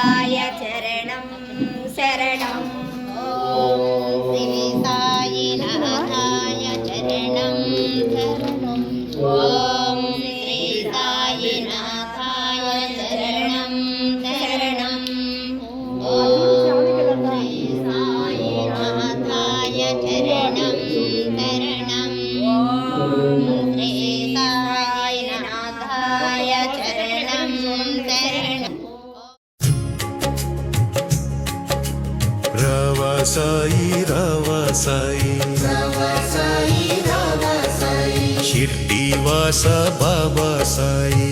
చరణం శరణం శ్రీ సాయినాథాయ చరణం శరణం ఓం శ్రీ సాయినాథాయ చరణం శరణం ఓం శ్రీ సాయినాథాయ చరణం శరణం ఓం శ్రీ సాయినాథాయ చరణం శరణం. రవ సాయి షిర్డీ వాస బాబా సాయి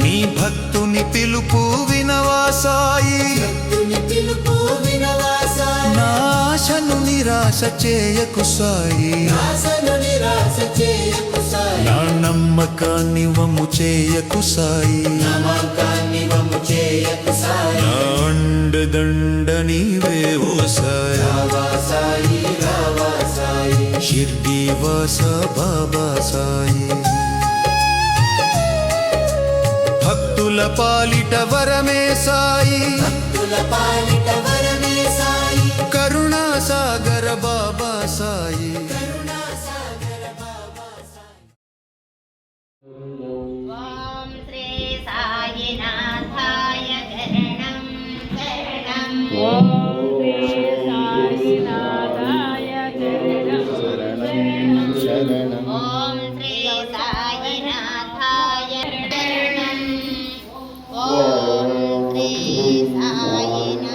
నీ భక్తుని పిలుపు వినవా సాయి నాశను నిరాశ చేయకు సాయి నా నమ్మకాన్ని వమ్ము చేయకు సాయి నా అండదండ నీవే ఓ సాయి షిర్డీ వాస బాబా సాయి భక్తుల పాలిట వరమే సాయి కరుణా సాగర బాబా సాయి ఓం శ్రీ సాయినాథాయ చరణం శరణం ఓం శ్రీ సాయినాథాయ చరణం శరణం ఓం శ్రీ సాయినాథాయ చరణం ఓం శ్రీ సాయినా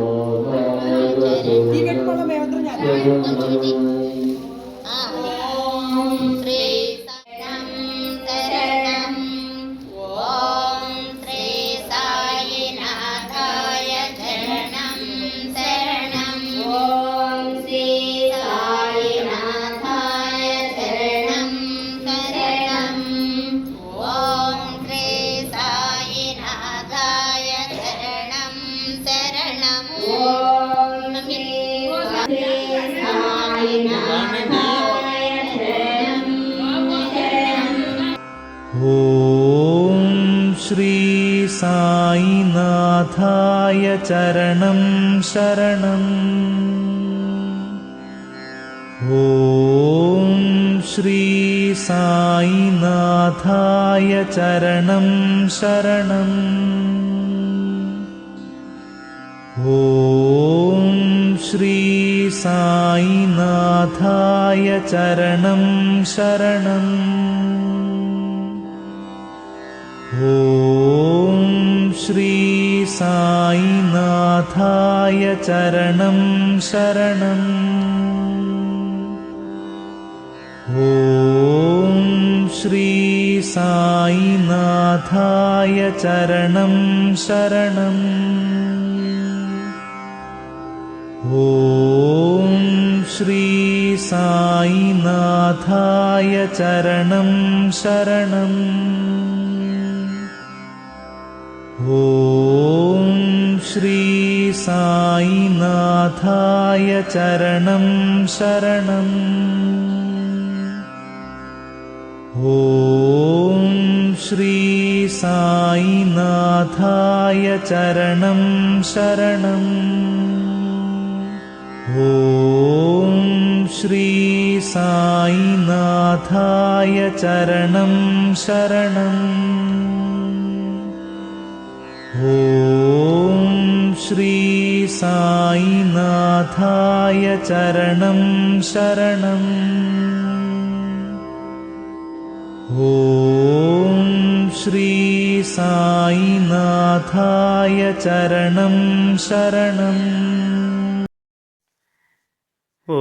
ఓం శ్రీ శరణం శరణం ఓం శ్రీ సాయినాథాయ చరణం శరణం ఓం శ్రీ సాయినాథాయ చరణం శరణం ఓం శ్రీ సాయినాథాయ చరణం శరణం ఓం శ్రీ ఓం శ్రీ సాయినాథాయ చరణం శరణం ఓం శ్రీ సాయినాథాయ చరణం శరణం ఓం శ్రీ సాయినాథాయ చరణం శరణం ఓం శ్రీ సాయినాథాయ చరణం శరణం ఓం శ్రీ సాయినాథాయ చరణం శరణం ఓం శ్రీ సాయినాథాయ చరణం శరణం ఓం శ్రీ సాయినాథాయ చరణం శరణం ఓం శ్రీ సాయినాథాయ చరణం శరణం ఓం శ్రీ సాయినాథాయ చరణం శరణం ఓం శ్రీ సాయినాథాయ చరణం శరణం ఓం శ్రీ సాయినాథాయ చరణం శరణం. ఓ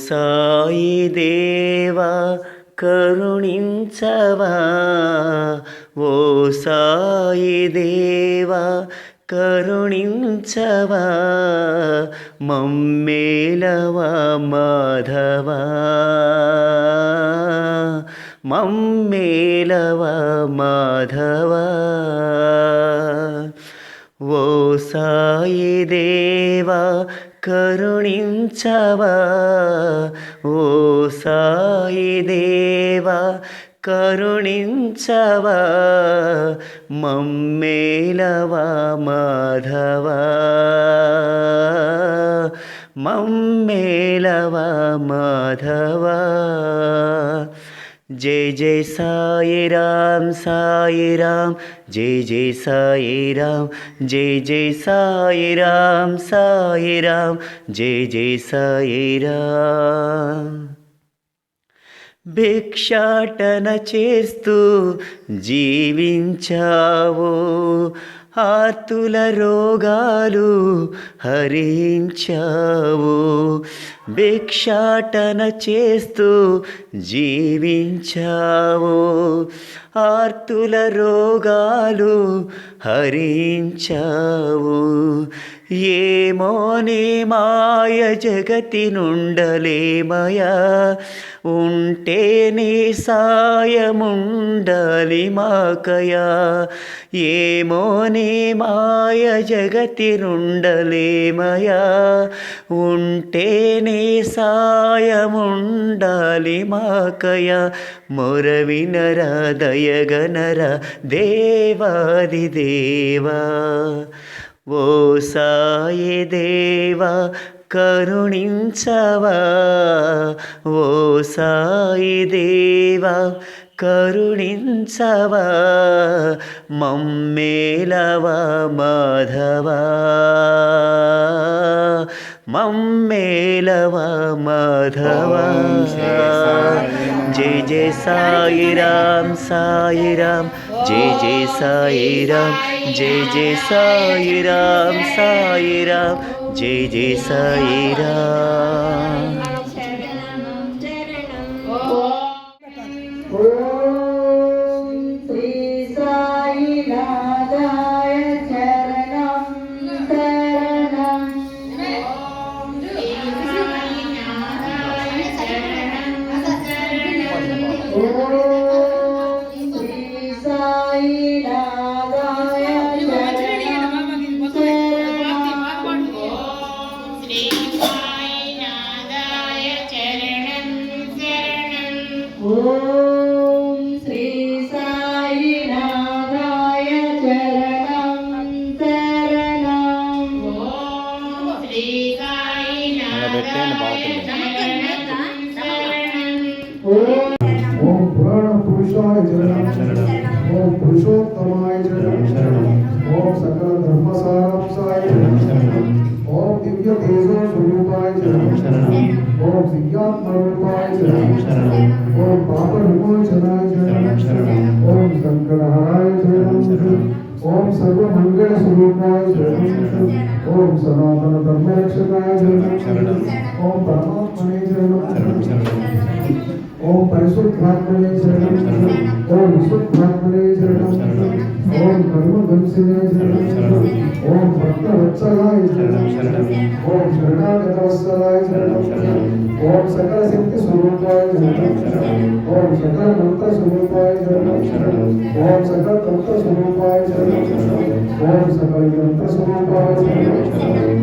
సాయి దేవా కరుణించవా, ఓ సాయి దేవా కరుణించవా, మమ్మేలవా మాధవా, మమ్మేలవా మాధవా. ఓ సాయి దేవా కరుణించవా, ఓ సాయి దేవా కరుణించవా మమ్మేలవా మాధవా మమ్మేలవా మాధవా జై జై సాయి రామ్ సాయి రామ్ జై జై సాయి రామ్ జై జై సాయి రామ్ సాయి రామ్ జై జై సాయి రామ్ భిక్షాటన చేస్తూ జీవించావు ఆర్తుల రోగాలు హరించావు భిక్షాటన చేస్తూ జీవించావు ఆర్తుల రోగాలు హరించావు ఏమో నీ మాయ జగతి నుండలేమయా ఉంటే నీ సాయముండాలి మాకయా ఏమో నీ మాయ జగతి నుండలేమయా ఉంటే నీ సాయముండాలి మాకయా మొరవినరా దయగనరా దేవాది దేవా ఓ సాయి దేవా కరుణించవా ఓ సాయి దేవా కరుణించవా మమ్మేలవా మాధవా మమ్మేలవా మాధవా జై జై సాయి రామ్ సాయి రామ్ జై జై సాయి రామ్ జై జై సాయి రామ్ సాయి రామ్ జై జై సాయి రామ్ ఓం శ్రీ సాయినాథాయ శరణం శరణం ఓం శ్రీ సాయినాథాయ శరణం శరణం ఓం శ్రీ సాయినాథాయ శరణం శరణం ఓం శ్రీ సాయినాథాయ ఓం పురాణ పురుషాయ శరణం ఓం పురుషోత్తమాయ శరణం ఓం సకల ధర్మసారాంశాయ శరణం ఓం దివ్య తేజో స్వరూపాయ శరణం ఓం దివ్యాత్మ రూపాయ శరణం ఓం పాప విమోచనాయ శరణం ఓం సంకటహరాయ శరణం ఓం సర్వమంగళ స్వరూపాయ శరణం ఓం సనాతన ధర్మరక్షకాయ శరణం ఓం పరమాత్మనే శరణం ఓం పరిశుద్ధాత్మనే శరణం ఓం విశుద్ధాత్మనే శరణం ఓం కర్మవంశినే శరణం ఓం భక్తవత్సలాయ శరణం ఓం శరణాగతవత్సలాయ శరణం ఓం సకల శక్తి స్వరూపాయ శరణం ఓం సకల మంత్ర స్వరూపాయ శరణం ఓం సకల తత్వ స్వరూపాయ శరణం ఓం సకల గ్రంథ స్వరూపాయ శరణం